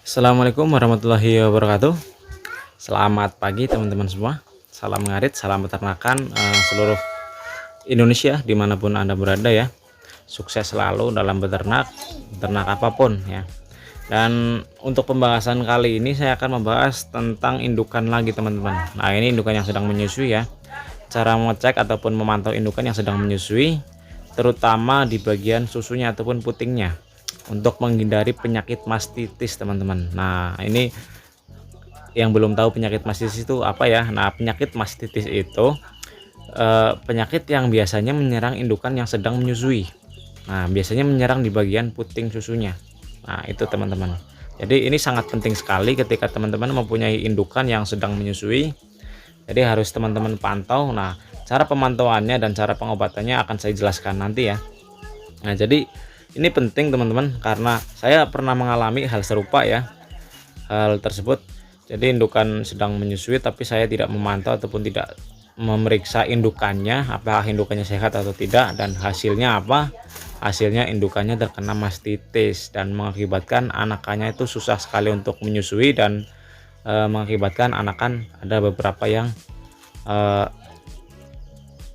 Assalamualaikum warahmatullahi wabarakatuh. Selamat pagi teman-teman semua. Salam ngarit, salam peternakan seluruh Indonesia dimanapun Anda berada ya. Sukses selalu dalam beternak apapun ya. Dan untuk pembahasan kali ini saya akan membahas tentang indukan lagi teman-teman. Nah, ini indukan yang sedang menyusui ya. Cara mengecek ataupun memantau indukan yang sedang menyusui, terutama di bagian susunya ataupun putingnya, untuk menghindari penyakit mastitis teman-teman. Nah, ini yang belum tahu penyakit mastitis itu apa ya. Nah, penyakit mastitis itu penyakit yang biasanya menyerang indukan yang sedang menyusui. Nah, biasanya menyerang di bagian puting susunya. Nah, itu teman-teman. Jadi ini sangat penting sekali ketika teman-teman mempunyai indukan yang sedang menyusui. Jadi harus teman-teman pantau. Nah, cara pemantauannya dan cara pengobatannya akan saya jelaskan nanti ya. Nah, jadi ini penting teman-teman karena saya pernah mengalami hal serupa ya. Hal tersebut, jadi indukan sedang menyusui tapi saya tidak memantau ataupun tidak memeriksa indukannya, apakah indukannya sehat atau tidak, dan hasilnya apa? Hasilnya indukannya terkena mastitis dan mengakibatkan anakannya itu susah sekali untuk menyusui dan mengakibatkan anakan ada beberapa yang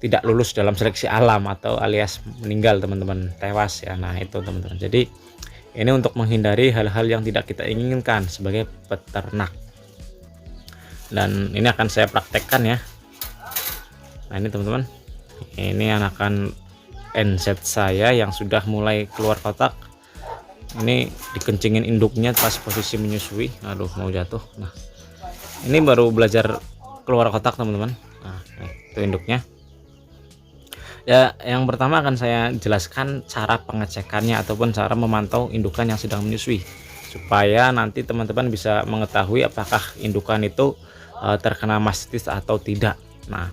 tidak lulus dalam seleksi alam atau alias meninggal teman-teman, tewas ya. Nah, itu teman-teman. Jadi ini untuk menghindari hal-hal yang tidak kita inginkan sebagai peternak. Dan ini akan saya praktekkan ya. Nah, ini teman-teman. Ini anakan NZ saya yang sudah mulai keluar kotak. Ini dikencingin induknya pas posisi menyusui. Aduh, mau jatuh. Nah, ini baru belajar keluar kotak teman-teman. Nah, itu induknya. Ya, yang pertama akan saya jelaskan cara pengecekannya ataupun cara memantau indukan yang sedang menyusui, supaya nanti teman-teman bisa mengetahui apakah indukan itu terkena mastitis atau tidak. Nah,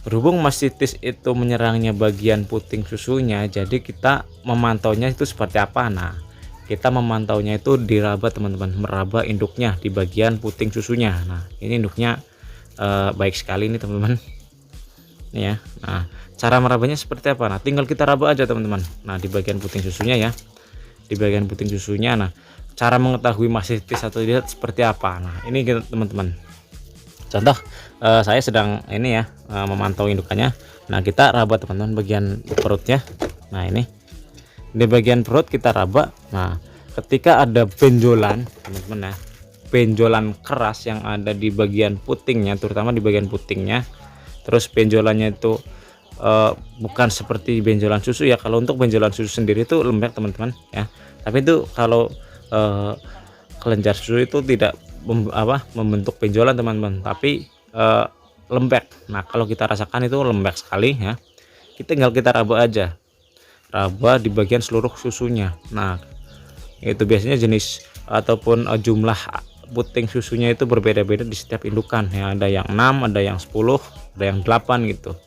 berhubung mastitis itu menyerangnya bagian puting susunya, jadi kita memantaunya itu seperti apa? Nah, kita memantaunya itu diraba teman-teman, meraba induknya di bagian puting susunya. Nah, ini induknya baik sekali ini teman-teman. Ini ya. Nah, cara merabanya seperti apa? Nah, tinggal kita raba aja teman-teman. Nah, di bagian puting susunya ya. Di bagian puting susunya. Nah, cara mengetahui mastitis atau tidak seperti apa? Nah, ini teman-teman. Contoh, saya sedang ini ya memantau indukannya. Nah, kita raba teman-teman bagian perutnya. Nah, ini di bagian perut kita raba. Nah, ketika ada benjolan teman-teman ya, benjolan keras yang ada di bagian putingnya, terutama di bagian putingnya, terus benjolannya itu bukan seperti benjolan susu ya. Kalau untuk benjolan susu sendiri itu lembek teman-teman ya, tapi itu kalau kelenjar susu itu tidak membentuk benjolan teman-teman, tapi lembek. Nah, kalau kita rasakan itu lembek sekali ya, tinggal kita raba aja, raba di bagian seluruh susunya. Nah, itu biasanya jenis ataupun jumlah puting susunya itu berbeda-beda di setiap indukan ya, ada yang 6, ada yang 10, ada yang 8 gitu.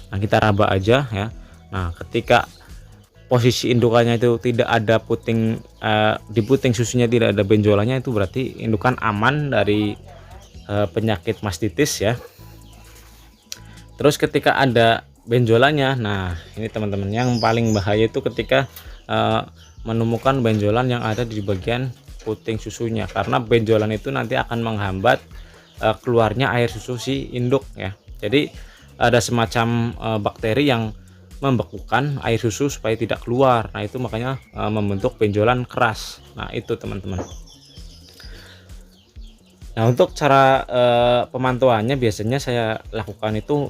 Nah, kita raba aja ya. Nah, ketika posisi indukannya itu tidak ada puting, di puting susunya tidak ada benjolannya, itu berarti indukan aman dari penyakit mastitis ya. Terus ketika ada benjolannya, nah ini teman-teman, yang paling bahaya itu ketika menemukan benjolan yang ada di bagian puting susunya, karena benjolan itu nanti akan menghambat keluarnya air susu si induk ya. Jadi ada semacam bakteri yang membekukan air susu supaya tidak keluar. Nah, itu makanya membentuk benjolan keras. Nah, itu teman-teman. Nah, untuk cara pemantauannya biasanya saya lakukan itu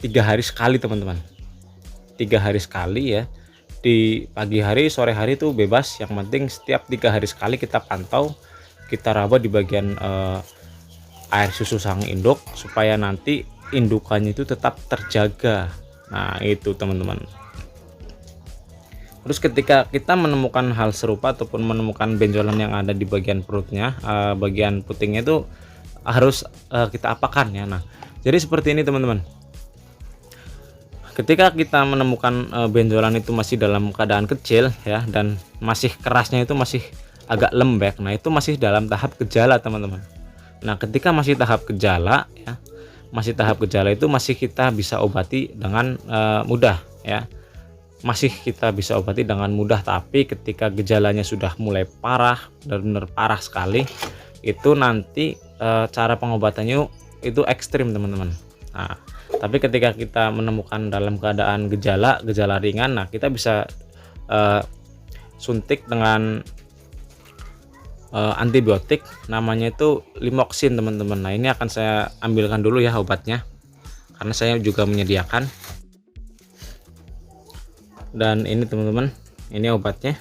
3 hari sekali teman-teman. 3 hari sekali ya. Di pagi hari, sore hari itu bebas. Yang penting setiap 3 hari sekali kita pantau, kita raba di bagian air susu sang induk supaya nanti indukannya itu tetap terjaga. Nah, itu teman-teman. Terus ketika kita menemukan hal serupa ataupun menemukan benjolan yang ada di bagian perutnya, bagian putingnya itu harus kita apakan ya. Nah, jadi seperti ini teman-teman. Ketika kita menemukan benjolan itu masih dalam keadaan kecil ya, dan masih kerasnya itu masih agak lembek, nah itu masih dalam tahap gejala teman-teman. Nah, ketika masih tahap gejala ya, itu masih kita bisa obati dengan mudah ya. masih kita bisa obati dengan mudah. Tapi ketika gejalanya sudah mulai parah, benar-benar parah sekali, itu nanti cara pengobatannya itu ekstrim teman-teman. Nah, tapi ketika kita menemukan dalam keadaan gejala ringan, nah kita bisa suntik dengan antibiotik, namanya itu Limoxin teman-teman. Nah, ini akan saya ambilkan dulu ya obatnya, karena saya juga menyediakan. Dan ini teman-teman, ini obatnya.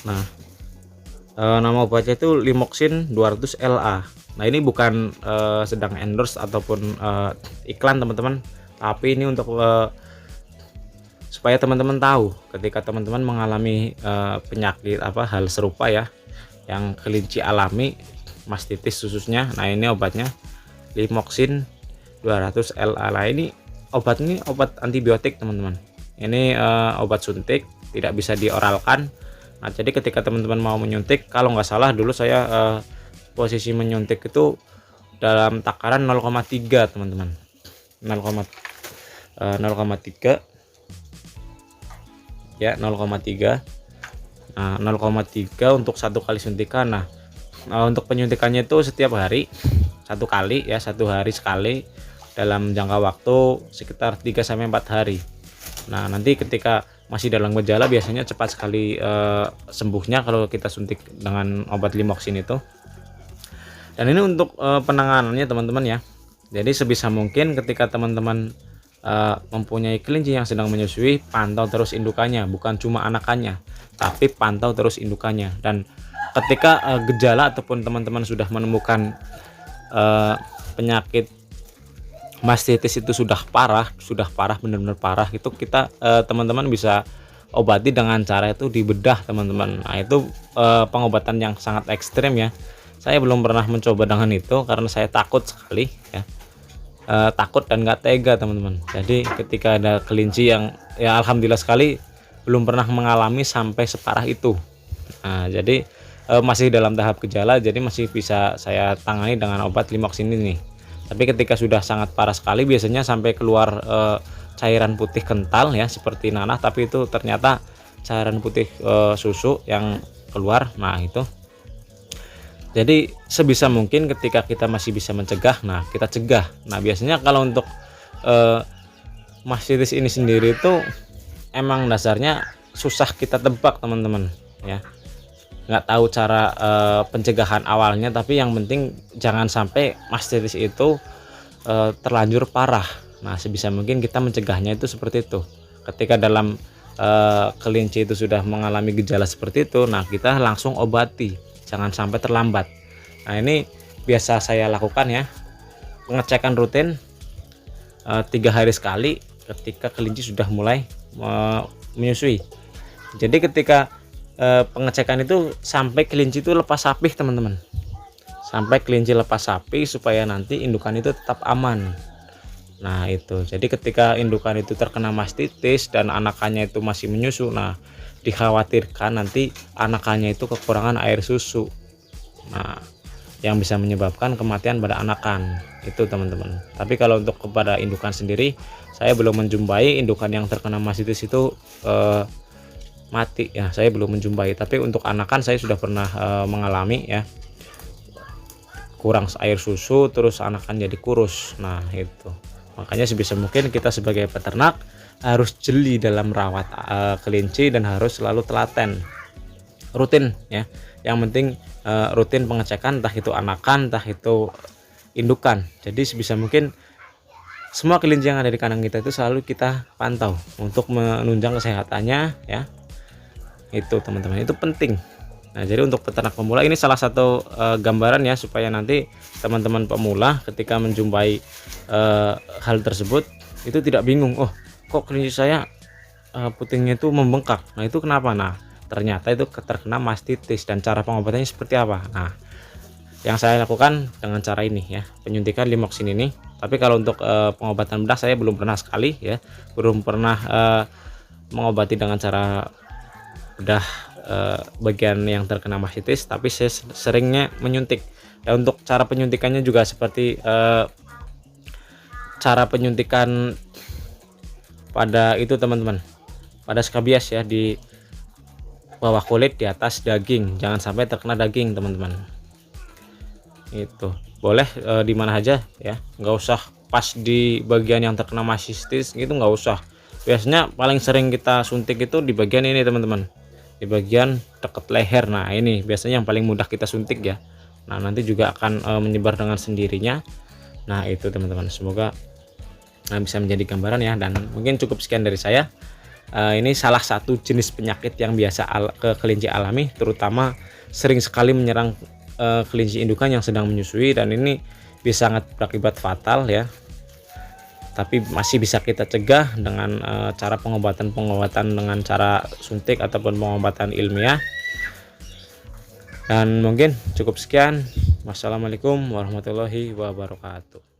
Nah, nama obatnya itu Limoxin 200 LA. Nah, ini bukan sedang endorse ataupun iklan teman-teman, tapi ini untuk supaya teman-teman tahu ketika teman-teman mengalami penyakit hal serupa ya, yang kelinci alami, mastitis khususnya. Nah, ini obatnya Limoxin 200 LA. Nah, ini obat antibiotik teman-teman. Ini obat suntik, tidak bisa dioralkan. Nah, jadi ketika teman-teman mau menyuntik, kalau nggak salah dulu saya posisi menyuntik itu dalam takaran 0,3 teman-teman, 0,3 ya, 0,3. Nah, 0,3 untuk satu kali suntikan. Nah, untuk penyuntikannya itu setiap hari satu kali ya, satu hari sekali dalam jangka waktu sekitar 3-4 hari. Nah, nanti ketika masih dalam gejala biasanya cepat sekali sembuhnya kalau kita suntik dengan obat Limoxin itu. Dan ini untuk penanganannya teman-teman ya. Jadi sebisa mungkin ketika teman-teman mempunyai kelinci yang sedang menyusui, pantau terus indukannya, bukan cuma anakannya, tapi pantau terus indukannya. Dan ketika gejala ataupun teman-teman sudah menemukan penyakit mastitis itu sudah parah, benar-benar parah, itu kita teman-teman bisa obati dengan cara itu dibedah teman-teman. Nah, itu pengobatan yang sangat ekstrim ya. Saya belum pernah mencoba dengan itu karena saya takut sekali ya. Takut dan gak tega teman-teman. Jadi ketika ada kelinci yang ya alhamdulillah sekali belum pernah mengalami sampai separah itu. Nah, jadi masih dalam tahap gejala, jadi masih bisa saya tangani dengan obat Limoxin ini. Tapi ketika sudah sangat parah sekali, biasanya sampai keluar cairan putih kental ya, seperti nanah, tapi itu ternyata cairan putih susu yang keluar. Nah, itu jadi sebisa mungkin ketika kita masih bisa mencegah, nah kita cegah. Nah, biasanya kalau untuk mastitis ini sendiri itu emang dasarnya susah kita tebak teman-teman ya. Nggak tahu cara pencegahan awalnya, tapi yang penting jangan sampai mastitis itu terlanjur parah. Nah, sebisa mungkin kita mencegahnya itu seperti itu. Ketika dalam kelinci itu sudah mengalami gejala seperti itu, nah kita langsung obati, jangan sampai terlambat. Nah, ini biasa saya lakukan ya, pengecekan rutin 3 hari sekali ketika kelinci sudah mulai menyusui. Jadi ketika pengecekan itu sampai kelinci itu lepas sapih teman-teman, sampai kelinci lepas sapih supaya nanti indukan itu tetap aman. Nah, itu jadi ketika indukan itu terkena mastitis dan anakannya itu masih menyusu, nah dikhawatirkan nanti anakannya itu kekurangan air susu, nah yang bisa menyebabkan kematian pada anakan itu teman-teman. Tapi kalau untuk kepada indukan sendiri, saya belum menjumpai indukan yang terkena mastitis itu mati ya, saya belum menjumpai. Tapi untuk anakan saya sudah pernah mengalami ya, kurang air susu terus anakan jadi kurus. Nah, itu makanya sebisa mungkin kita sebagai peternak harus jeli dalam merawat kelinci dan harus selalu telaten, rutin ya. Yang penting rutin pengecekan, entah itu anakan entah itu indukan. Jadi sebisa mungkin semua kelinci yang ada di kandang kita itu selalu kita pantau untuk menunjang kesehatannya ya. Itu teman-teman, itu penting. Nah, jadi untuk peternak pemula ini salah satu gambaran ya, supaya nanti teman-teman pemula ketika menjumpai hal tersebut itu tidak bingung, oh kok kelinci saya putingnya itu membengkak, nah itu kenapa? Nah, ternyata itu terkena mastitis. Dan cara pengobatannya seperti apa? Nah, yang saya lakukan dengan cara ini ya, penyuntikan Limoxin ini. Tapi kalau untuk pengobatan bedah saya belum pernah sekali ya, belum pernah mengobati dengan cara bedah bagian yang terkena mastitis, tapi saya seringnya menyuntik. Ya, untuk cara penyuntikannya juga seperti cara penyuntikan pada itu teman-teman, pada skabies ya, di bawah kulit, di atas daging, jangan sampai terkena daging teman-teman. Itu boleh di mana aja ya, nggak usah pas di bagian yang terkena masistis gitu, nggak usah. Biasanya paling sering kita suntik itu di bagian ini teman-teman, di bagian dekat leher. Nah ini biasanya yang paling mudah kita suntik ya. Nah nanti juga akan menyebar dengan sendirinya. Nah itu teman-teman, semoga bisa menjadi gambaran ya, dan mungkin cukup sekian dari saya. Ini salah satu jenis penyakit yang biasa ke kelinci alami, terutama sering sekali menyerang kelinci indukan yang sedang menyusui, dan ini bisa sangat berakibat fatal ya. Tapi masih bisa kita cegah dengan cara pengobatan dengan cara suntik ataupun pengobatan ilmiah. Dan mungkin cukup sekian. Wassalamualaikum warahmatullahi wabarakatuh.